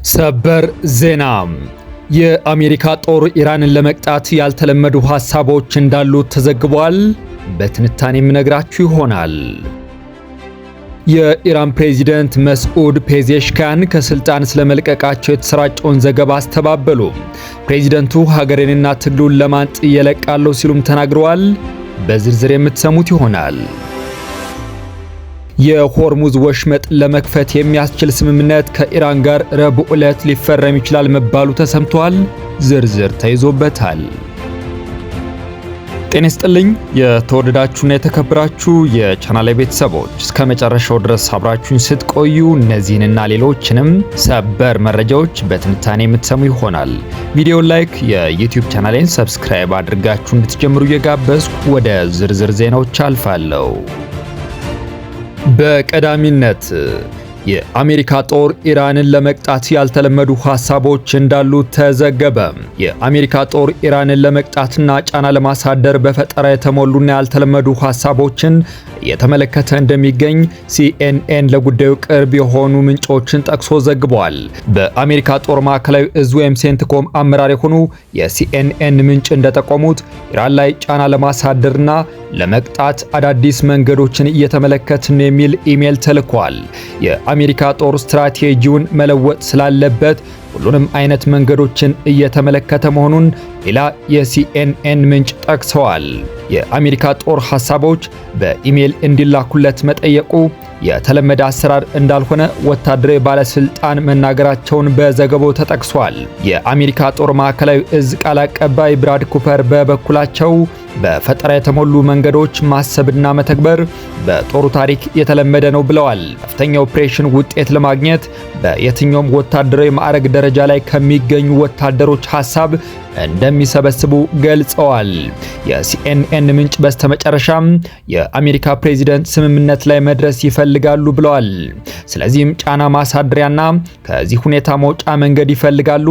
ሰበር ዜና የአሜሪካ ጦር ኢራንን ለመቅጣት ያልተለመዱ ሐሳቦች እንዳሉ ተዘግቧል። በትንታኔ የምነግራችሁ ይሆናል። የኢራን ፕሬዝዳንት መስዑድ ፔዜሽካን ከስልጣን ስለመልቀቃቸው የተሰራጨውን ዘገባ አስተባበሉ። ፕሬዝዳንቱ ሀገሬንና ትግሉን ለማን ጥዬ እለቃለሁ ሲሉም ተናግረዋል። በዝርዝር የምትሰሙት ይሆናል። የሆርሙዝ ወሽመጥ ለመክፈት የሚያስችል ስምምነት ከኢራን ጋር ረቡዕ ዕለት ሊፈረም ይችላል መባሉ ተሰምቷል። ዝርዝር ተይዞበታል። ጤና ይስጥልኝ የተወደዳችሁና የተከበራችሁ የቻናሌ ቤተሰቦች፣ እስከ መጨረሻው ድረስ አብራችሁን ስትቆዩ እነዚህንና ሌሎችንም ሰበር መረጃዎች በትንታኔ የምትሰሙ ይሆናል። ቪዲዮ ላይክ፣ የዩቲዩብ ቻናሌን ሰብስክራይብ አድርጋችሁ እንድትጀምሩ እየጋበዝኩ ወደ ዝርዝር ዜናዎች አልፋለሁ። በቀዳሚነት የአሜሪካ ጦር ኢራንን ለመቅጣት ያልተለመዱ ሐሳቦች እንዳሉ ተዘገበ። የአሜሪካ ጦር ኢራንን ለመቅጣትና ጫና ለማሳደር በፈጠራ የተሞሉና ያልተለመዱ ሐሳቦችን እየተመለከተ እንደሚገኝ ሲኤንኤን ለጉዳዩ ቅርብ የሆኑ ምንጮችን ጠቅሶ ዘግቧል። በአሜሪካ ጦር ማዕከላዊ እዝ ወይም ሴንትኮም አመራር የሆኑ የሲኤንኤን ምንጭ እንደጠቆሙት ኢራን ላይ ጫና ለማሳደርና ለመቅጣት አዳዲስ መንገዶችን እየተመለከትን የሚል ኢሜል ተልኳል። የአሜሪካ ጦር ስትራቴጂውን መለወጥ ስላለበት ሁሉንም አይነት መንገዶችን እየተመለከተ መሆኑን ሌላ የሲኤንኤን ምንጭ ጠቅሰዋል። የአሜሪካ ጦር ሐሳቦች በኢሜል እንዲላኩለት መጠየቁ የተለመደ አሰራር እንዳልሆነ ወታደራዊ ባለስልጣን መናገራቸውን በዘገባው ተጠቅሷል። የአሜሪካ ጦር ማዕከላዊ እዝ ቃል አቀባይ ብራድ ኩፐር በበኩላቸው በፈጠራ የተሞሉ መንገዶች ማሰብና መተግበር በጦሩ ታሪክ የተለመደ ነው ብለዋል። ከፍተኛ ኦፕሬሽን ውጤት ለማግኘት በየትኛውም ወታደራዊ ማዕረግ ደረጃ ላይ ከሚገኙ ወታደሮች ሐሳብ እንደሚሰበስቡ ገልጸዋል። የሲኤንኤን ምንጭ በስተመጨረሻም የአሜሪካ ፕሬዝዳንት ስምምነት ላይ መድረስ ይፈልጋሉ ብለዋል። ስለዚህም ጫና ማሳደሪያና ከዚህ ሁኔታ መውጫ መንገድ ይፈልጋሉ።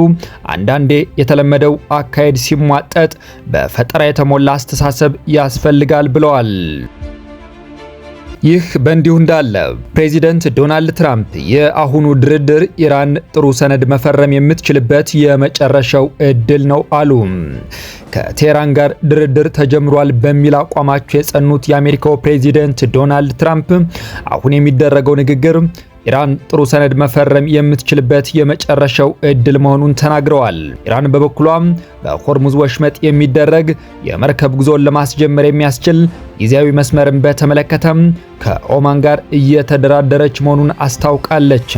አንዳንዴ የተለመደው አካሄድ ሲሟጠጥ በፈጠራ የተሞላ አስተሳሰብ ያስፈልጋል ብለዋል። ይህ በእንዲሁ እንዳለ ፕሬዚደንት ዶናልድ ትራምፕ የአሁኑ ድርድር ኢራን ጥሩ ሰነድ መፈረም የምትችልበት የመጨረሻው እድል ነው አሉ። ከቴህራን ጋር ድርድር ተጀምሯል በሚል አቋማቸው የጸኑት የአሜሪካው ፕሬዚደንት ዶናልድ ትራምፕ አሁን የሚደረገው ንግግር ኢራን ጥሩ ሰነድ መፈረም የምትችልበት የመጨረሻው እድል መሆኑን ተናግረዋል። ኢራን በበኩሏም በሆርሙዝ ወሽመጥ የሚደረግ የመርከብ ጉዞን ለማስጀመር የሚያስችል ጊዜያዊ መስመርን በተመለከተም ከኦማን ጋር እየተደራደረች መሆኑን አስታውቃለች።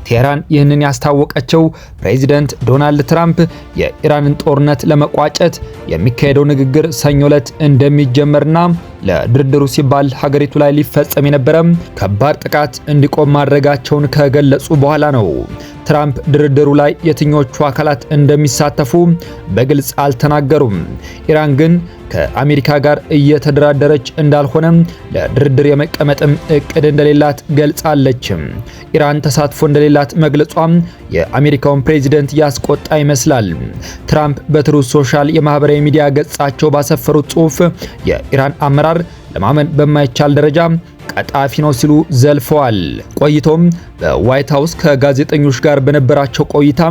ቴህራን ይህንን ያስታወቀችው ፕሬዚደንት ዶናልድ ትራምፕ የኢራንን ጦርነት ለመቋጨት የሚካሄደው ንግግር ሰኞ ዕለት እንደሚጀመርና ለድርድሩ ሲባል ሀገሪቱ ላይ ሊፈጸም የነበረ ከባድ ጥቃት እንዲቆም ማድረጋቸውን ከገለጹ በኋላ ነው። ትራምፕ ድርድሩ ላይ የትኞቹ አካላት እንደሚሳተፉ በግልጽ አልተናገሩም። ኢራን ግን ከአሜሪካ ጋር እየተደራደረች እንዳልሆነ ለድርድር የመቀመጥም እቅድ እንደሌላት ገልጻለች። ኢራን ተሳትፎ እንደሌላት መግለጿም የአሜሪካውን ፕሬዝዳንት ያስቆጣ ይመስላል። ትራምፕ በትሩዝ ሶሻል የማህበራዊ ሚዲያ ገጻቸው ባሰፈሩት ጽሑፍ የኢራን አመራር ለማመን በማይቻል ደረጃ ቀጣፊ ነው ሲሉ ዘልፈዋል። ቆይቶም በዋይት ሃውስ ከጋዜጠኞች ጋር በነበራቸው ቆይታ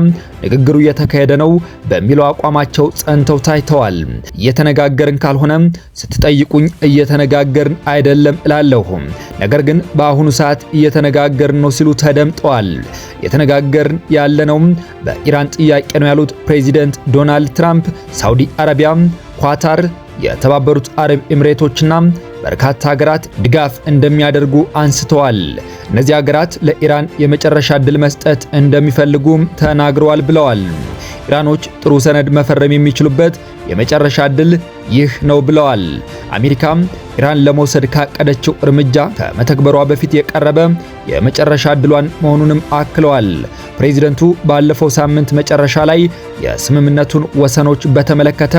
ንግግሩ እየተካሄደ ነው በሚለው አቋማቸው ጸንተው ታይተዋል። እየተነጋገርን ካልሆነ ስትጠይቁኝ እየተነጋገርን አይደለም እላለሁ፣ ነገር ግን በአሁኑ ሰዓት እየተነጋገርን ነው ሲሉ ተደምጠዋል። እየተነጋገርን ያለነው በኢራን ጥያቄ ነው ያሉት ፕሬዚደንት ዶናልድ ትራምፕ ሳውዲ አረቢያ፣ ኳታር፣ የተባበሩት አረብ ኤሚሬቶችና በርካታ ሀገራት ድጋፍ እንደሚያደርጉ አንስተዋል። እነዚህ ሀገራት ለኢራን የመጨረሻ ዕድል መስጠት እንደሚፈልጉም ተናግረዋል ብለዋል። ኢራኖች ጥሩ ሰነድ መፈረም የሚችሉበት የመጨረሻ ዕድል ይህ ነው ብለዋል። አሜሪካም ኢራን ለመውሰድ ካቀደችው እርምጃ ከመተግበሯ በፊት የቀረበ የመጨረሻ ዕድሏን መሆኑንም አክለዋል። ፕሬዝዳንቱ ባለፈው ሳምንት መጨረሻ ላይ የስምምነቱን ወሰኖች በተመለከተ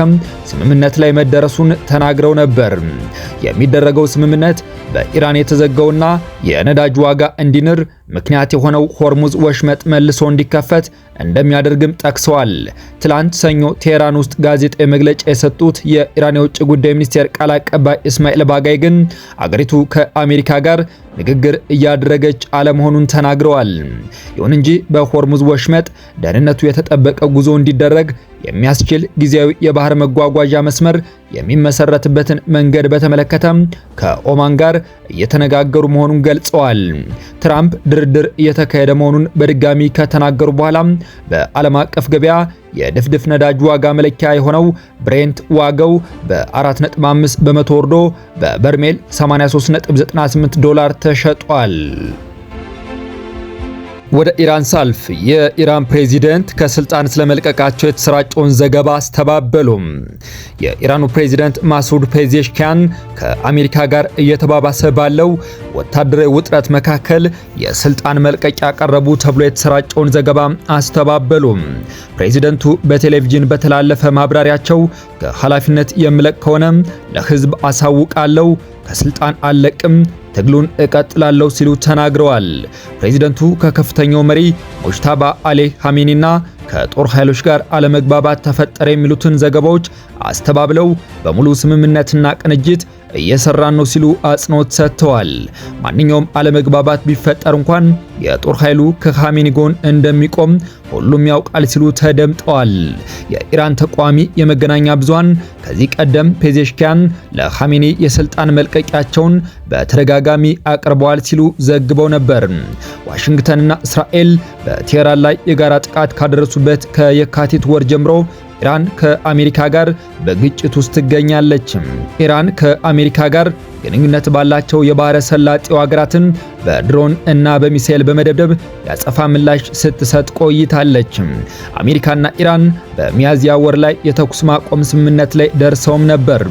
ስምምነት ላይ መደረሱን ተናግረው ነበር። የሚደረገው ስምምነት በኢራን የተዘጋውና የነዳጅ ዋጋ እንዲንር ምክንያት የሆነው ሆርሙዝ ወሽመጥ መልሶ እንዲከፈት እንደሚያደርግም ጠቅሰዋል። ትላንት ሰኞ ቴህራን ውስጥ ጋዜጣዊ መግለጫ የሰጡት የኢራን የውጭ ጉዳይ ሚኒስቴር ቃል አቀባይ እስማኤል ባጋይ ግን አገሪቱ ከአሜሪካ ጋር ንግግር እያደረገች አለመሆኑን ተናግረዋል። ይሁን እንጂ በሆርሙዝ ወሽመጥ ደህንነቱ የተጠበቀ ጉዞ እንዲደረግ የሚያስችል ጊዜያዊ የባህር መጓጓዣ መስመር የሚመሰረትበትን መንገድ በተመለከተ ከኦማን ጋር እየተነጋገሩ መሆኑን ገልጸዋል። ትራምፕ ድርድር እየተካሄደ መሆኑን በድጋሚ ከተናገሩ በኋላ በዓለም አቀፍ ገበያ የድፍድፍ ነዳጅ ዋጋ መለኪያ የሆነው ብሬንት ዋጋው በ4.5 በመቶ ወርዶ በበርሜል 83.98 ዶላር ተሸጧል። ወደ ኢራን ሳልፍ የኢራን ፕሬዚደንት ከስልጣን ስለመልቀቃቸው የተሰራጨውን ዘገባ አስተባበሉ። የኢራኑ ፕሬዚደንት ማሱድ ፔዜሽኪያን ከአሜሪካ ጋር እየተባባሰ ባለው ወታደራዊ ውጥረት መካከል የስልጣን መልቀቂያ ያቀረቡ ተብሎ የተሰራጨውን ዘገባ አስተባበሉ። ፕሬዚደንቱ በቴሌቪዥን በተላለፈ ማብራሪያቸው ከኃላፊነት የምለቅ ከሆነ ለሕዝብ አሳውቃለሁ፣ ከስልጣን አልለቅም፣ ትግሉን እቀጥላለሁ ሲሉ ተናግረዋል። ፕሬዚደንቱ ከከፍተኛው መሪ ሙጅታባ አሊ ኻሜኒና ከጦር ኃይሎች ጋር አለመግባባት ተፈጠረ የሚሉትን ዘገባዎች አስተባብለው በሙሉ ስምምነትና ቅንጅት እየሰራን ነው ሲሉ አጽንኦት ሰጥተዋል። ማንኛውም አለመግባባት ቢፈጠር እንኳን የጦር ኃይሉ ከኻሜኒ ጎን እንደሚቆም ሁሉም ያውቃል ሲሉ ተደምጠዋል። የኢራን ተቋሚ የመገናኛ ብዙሃን ከዚህ ቀደም ፔዜሽኪያን ለኻሜኒ የስልጣን መልቀቂያቸውን በተደጋጋሚ አቅርበዋል ሲሉ ዘግበው ነበር። ዋሽንግተንና እስራኤል በቴህራን ላይ የጋራ ጥቃት ካደረሱበት ከየካቲት ወር ጀምሮ ኢራን ከአሜሪካ ጋር በግጭት ውስጥ ትገኛለች። ኢራን ከአሜሪካ ጋር ግንኙነት ባላቸው የባህረ ሰላጤው ሀገራትን በድሮን እና በሚሳኤል በመደብደብ ያጸፋ ምላሽ ስትሰጥ ቆይታለች። አሜሪካና ኢራን በሚያዝያ ወር ላይ የተኩስ ማቆም ስምምነት ላይ ደርሰውም ነበር።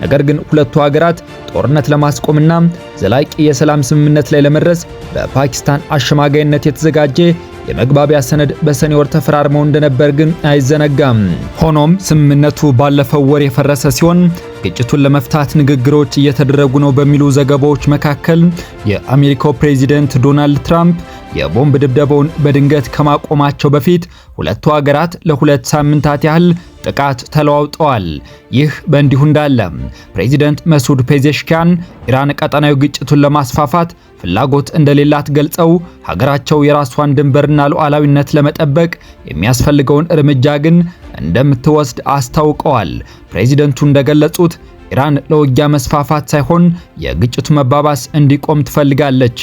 ነገር ግን ሁለቱ ሀገራት ጦርነት ለማስቆምና ዘላቂ የሰላም ስምምነት ላይ ለመድረስ በፓኪስታን አሸማጋይነት የተዘጋጀ የመግባቢያ ሰነድ በሰኔ ወር ተፈራርመው እንደነበር ግን አይዘነጋም። ሆኖም ስምምነቱ ባለፈው ወር የፈረሰ ሲሆን ግጭቱን ለመፍታት ንግግሮች እየተደረጉ ነው በሚሉ ዘገባዎች መካከል የአሜሪካው ፕሬዚደንት ዶናልድ ትራምፕ የቦምብ ድብደባውን በድንገት ከማቆማቸው በፊት ሁለቱ ሀገራት ለሁለት ሳምንታት ያህል ጥቃት ተለዋውጠዋል። ይህ በእንዲሁ እንዳለ ፕሬዚደንት መሱድ ፔዜሽኪያን ኢራን ቀጠናዊ ግጭቱን ለማስፋፋት ፍላጎት እንደሌላት ገልጸው ሀገራቸው የራሷን ድንበርና ሉዓላዊነት ለመጠበቅ የሚያስፈልገውን እርምጃ ግን እንደምትወስድ አስታውቀዋል። ፕሬዚደንቱ እንደገለጹት ኢራን ለውጊያ መስፋፋት ሳይሆን የግጭቱ መባባስ እንዲቆም ትፈልጋለች።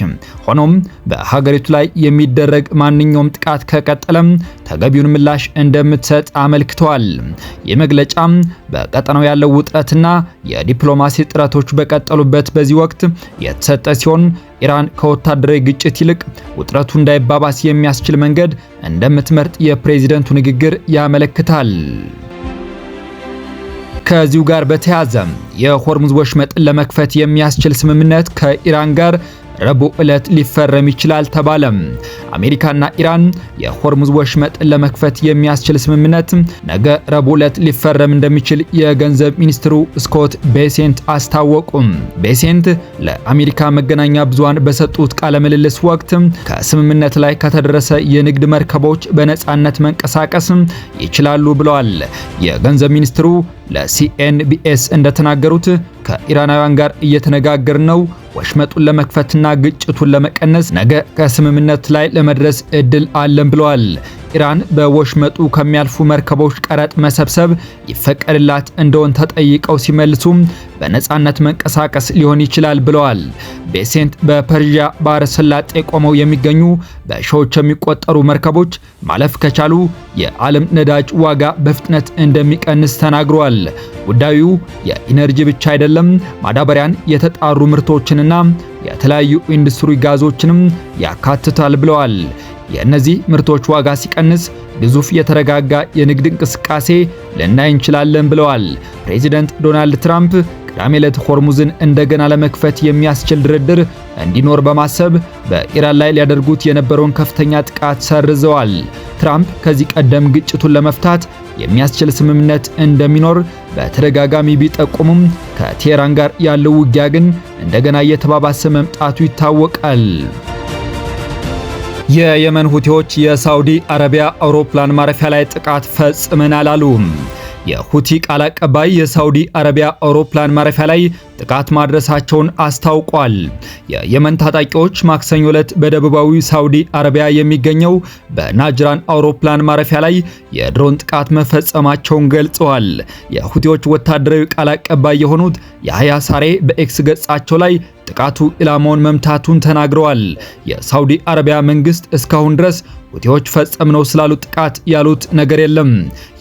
ሆኖም በሀገሪቱ ላይ የሚደረግ ማንኛውም ጥቃት ከቀጠለም ተገቢውን ምላሽ እንደምትሰጥ አመልክተዋል። የመግለጫም በቀጠናው ያለው ውጥረትና የዲፕሎማሲ ጥረቶች በቀጠሉበት በዚህ ወቅት የተሰጠ ሲሆን ኢራን ከወታደራዊ ግጭት ይልቅ ውጥረቱ እንዳይባባስ የሚያስችል መንገድ እንደምትመርጥ የፕሬዝዳንቱ ንግግር ያመለክታል። ከዚሁ ጋር በተያያዘ የሆርሙዝ ወሽመጥን ለመክፈት የሚያስችል ስምምነት ከኢራን ጋር ረቡዕ ዕለት ሊፈረም ይችላል ተባለ። አሜሪካና ኢራን የሆርሙዝ ወሽመጥን ለመክፈት የሚያስችል ስምምነት ነገ ረቡዕ ዕለት ሊፈረም እንደሚችል የገንዘብ ሚኒስትሩ ስኮት ቤሴንት አስታወቁ። ቤሴንት ለአሜሪካ መገናኛ ብዙሃን በሰጡት ቃለ ምልልስ ወቅት ከስምምነት ላይ ከተደረሰ የንግድ መርከቦች በነጻነት መንቀሳቀስ ይችላሉ ብለዋል። የገንዘብ ሚኒስትሩ ለሲኤንቢኤስ እንደተናገሩት ከኢራናውያን ጋር እየተነጋገርን ነው። ወሽመጡን ለመክፈትና ግጭቱን ለመቀነስ ነገ ከስምምነት ላይ ለመድረስ እድል አለን ብለዋል። ኢራን በወሽመጡ ከሚያልፉ መርከቦች ቀረጥ መሰብሰብ ይፈቀድላት እንደሆን ተጠይቀው ሲመልሱ በነጻነት መንቀሳቀስ ሊሆን ይችላል ብለዋል። ቤሴንት በፐርሺያ ባህረ ሰላጤ ቆመው የሚገኙ በሺዎች የሚቆጠሩ መርከቦች ማለፍ ከቻሉ የዓለም ነዳጅ ዋጋ በፍጥነት እንደሚቀንስ ተናግረዋል። ጉዳዩ የኢነርጂ ብቻ አይደለም፣ ማዳበሪያን፣ የተጣሩ ምርቶችንና የተለያዩ ኢንዱስትሪ ጋዞችንም ያካትታል ብለዋል። የእነዚህ ምርቶች ዋጋ ሲቀንስ ግዙፍ የተረጋጋ የንግድ እንቅስቃሴ ልናይ እንችላለን ብለዋል። ፕሬዚደንት ዶናልድ ትራምፕ ቅዳሜ ዕለት ሆርሙዝን እንደገና ለመክፈት የሚያስችል ድርድር እንዲኖር በማሰብ በኢራን ላይ ሊያደርጉት የነበረውን ከፍተኛ ጥቃት ሰርዘዋል። ትራምፕ ከዚህ ቀደም ግጭቱን ለመፍታት የሚያስችል ስምምነት እንደሚኖር በተደጋጋሚ ቢጠቁሙም ከቴህራን ጋር ያለው ውጊያ ግን እንደገና እየተባባሰ መምጣቱ ይታወቃል። የየመን ሁቲዎች የሳውዲ አረቢያ አውሮፕላን ማረፊያ ላይ ጥቃት ፈጽመናል አሉ። የሁቲ ቃል አቀባይ የሳውዲ አረቢያ አውሮፕላን ማረፊያ ላይ ጥቃት ማድረሳቸውን አስታውቋል። የየመን ታጣቂዎች ማክሰኞ ዕለት በደቡባዊ ሳውዲ አረቢያ የሚገኘው በናጅራን አውሮፕላን ማረፊያ ላይ የድሮን ጥቃት መፈጸማቸውን ገልጸዋል። የሁቲዎች ወታደራዊ ቃል አቀባይ የሆኑት የሀያ ሳሬ በኤክስ ገጻቸው ላይ ጥቃቱ ኢላማውን መምታቱን ተናግረዋል። የሳውዲ አረቢያ መንግስት እስካሁን ድረስ ሁቲዎች ፈጸምነው ስላሉት ጥቃት ያሉት ነገር የለም።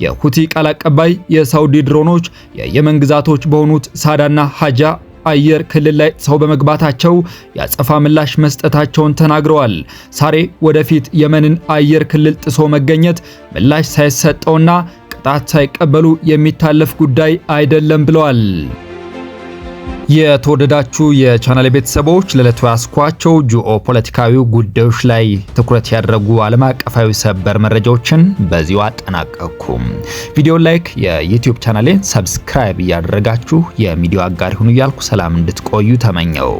የሁቲ ቃል አቀባይ የሳውዲ ድሮኖች የየመን ግዛቶች በሆኑት ሳዳና ሀጃ አየር ክልል ላይ ሰው በመግባታቸው ያጸፋ ምላሽ መስጠታቸውን ተናግረዋል። ሳሬ ወደፊት የመንን አየር ክልል ጥሶ መገኘት ምላሽ ሳይሰጠውና ቅጣት ሳይቀበሉ የሚታለፍ ጉዳይ አይደለም ብለዋል። የተወደዳችሁ የቻናል ቤተሰቦች ለዕለቱ ያስኳቸው ጂኦፖለቲካዊ ጉዳዮች ላይ ትኩረት ያደረጉ ዓለም አቀፋዊ ሰበር መረጃዎችን በዚሁ አጠናቀቅኩ። ቪዲዮ ላይክ፣ የዩቲዩብ ቻናሌን ሰብስክራይብ እያደረጋችሁ የሚዲያው አጋር ሁኑ እያልኩ ሰላም እንድትቆዩ ተመኘው።